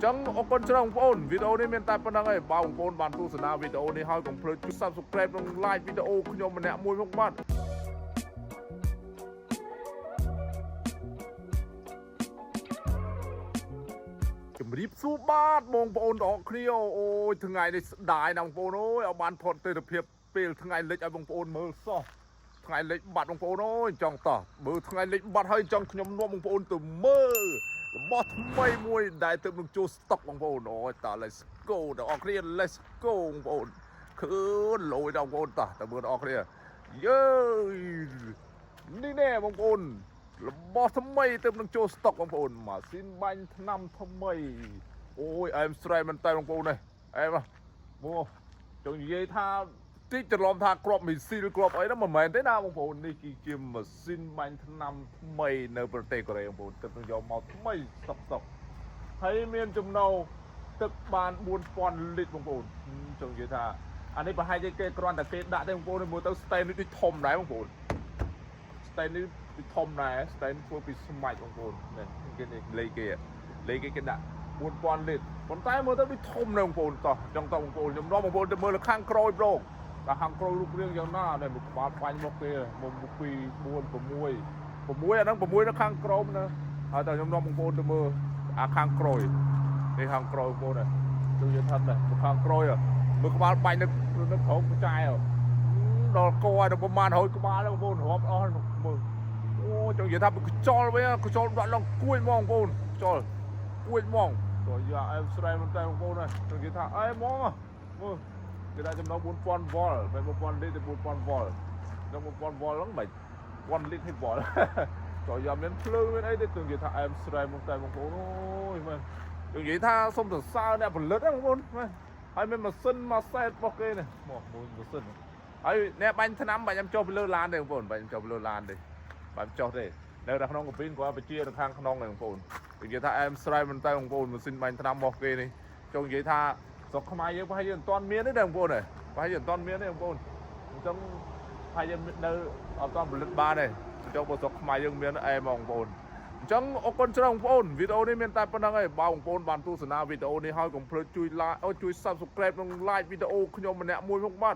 ចឹងអរគុណច្រើនបងប្អូនវីដេអូនេះមានតែប៉ុណ្្នឹងឯងបើបងប្អូនបានទស្សនាវីដេអូនេះហើយកុំភ្លេចចុច Subscribe និង Like វីដេអូខ្ញុំម្នាក់មួយមកបាទជំរាបសួរបាទបងប្អូនទាំងអស់គ្នាអូយថ្ងៃនេះស្ដាយណាស់បងប្អូនអូយឲ្យបានផុតទិដ្ឋភាពពេលថ្ងៃលិចឲ្យបងប្អូនមើលសោះថ្ងៃលិចបាត់បងប្អូនអូយចង់តោះមើលថ្ងៃលិចបាត់ហើយចង់ខ្ញុំនាំបងប្អូនទៅមើលរបស់ថ្មីមួយដែលទើបនឹងចូលស្តុកបងប្អូនអូយតើ let's go ដល់អស់គ្នា let's go បងប្អូនគឺលយដល់បងប្អូនតោះតើមើលដល់អស់គ្នាយើនេះណែបងប្អូនរបស់ថ្មីទើបនឹងចូលស្តុកបងប្អូនម៉ាស៊ីនបាញ់ថ្នាំថ្មីអូយអែមស្រែមែនតើបងប្អូននេះអែមមកចង់និយាយថាតិចច្រឡំថាគ្រាប់មីស៊ីលគ្រាប់អីហ្នឹងមិនមែនទេណាបងប្អូននេះគឺជាម៉ាស៊ីនបាញ់ថ្នាំថ្មីនៅប្រទេសកូរ៉េបងប្អូនទើបនឹងយកមកថ្មីស្តុកហើយមានចំណូលទឹកបាន4000លីត្របងប្អូនចង់និយាយថាអានេះប្រហែលជាគេគ្រាន់តែគេដាក់ទេបងប្អូនមើលទៅ stand នេះដូចធំដែរបងប្អូន stand នេះដូចធំដែរ stand ធ្វើពីស្មាច់បងប្អូននេះគេលេខគេគេដាក់4000លីត្រប៉ុន្តែមើលទៅដូចធំណាស់បងប្អូនតោះចង់តបងប្អូនខ្ញុំនាំបងប្អូនទៅមើលខាងក្រោយប្រូតែខាងក្រោយរូបរាងយ៉ាងណានេះមួយក្បាលបាញ់មកគេមក2 4 6 6អាហ្នឹង6នៅខាងក្រោមណាហើយតែខ្ញុំនាំបងប្អូនទៅមើលអាខាងក្រោយនេះខាងក្រោយបងប្អូននេះជួយយល់ថានេះខាងក្រោយមើលក្បាលបាញ់នៅក្រោមបចាយដល់កឲ្យដល់ប្រហែល100ក្បាលបងប្អូនរាប់អស់មើលអូចង់និយាយថាខ្យល់វិញខ្យល់ដាក់ឡើងគួយហ្មងបងប្អូនខ្យល់គួយហ្មងતોយ៉ាអែមស្រែមែនតើបងប្អូនហ្នឹងចង់និយាយថាអែមហ្មងមើលគេដាក់ចំណុច4000វ៉ុលមិន4000លីត្រទេ4000វ៉ុលដល់4000វ៉ុលហ្នឹងមិន1000លីត្រឲ្យវ៉ុលក៏យ៉ាមានភ្លើងមានអីទេចង់និយាយថាអែមស្រែមែនតើបងប្អូនអូយមែនចង់និយាយថាសុំសរសើរអ្នកផលិតហ្នឹងបងប្អូនមែនហើយមានម៉ាស៊ីនមកសែតរបស់គេនេះមកមួយម៉ាស៊ីនហើយអ្នកបាញ់ថ្នាំបាញ់ខ្ញុំចុះពីលើឡានទេបងប្អូនបាញ់ចុះពីលើឡានទេបាញ់ចុះទេនៅក្នុងកាប៊ីនគាត់បញ្ជានៅខាងក្នុងហ្នឹងបងប្អូននិយាយថាអែមស្រែមែនតើបងប្អូនម៉ាស៊ីនបាញ់ថ្នាំរបស់គេនេះចង់និយាយថាស្រុកខ្មែរយើងប្រហែលជាមិនទាន់មានទេបងប្អូនប្រហែលជាមិនទាន់មានទេបងប្អូនអញ្ចឹងប្រហែលជានៅអត់ទាន់ផលិតបានទេអញ្ចឹងបើស្រុកខ្មែរយើងមានអែមបងប្អូនអញ្ចឹងអរគុណច្រើនបងប្អូនវីដេអូនេះមានតែប៉ុណ្្នឹងឯងបើបងប្អូនបានទស្សនាវីដេអូនេះហើយកុំភ្លេចជួយ Like ជួយ Subscribe និង Like វីដេអូខ្ញុំម្នាក់មួយមកបាទ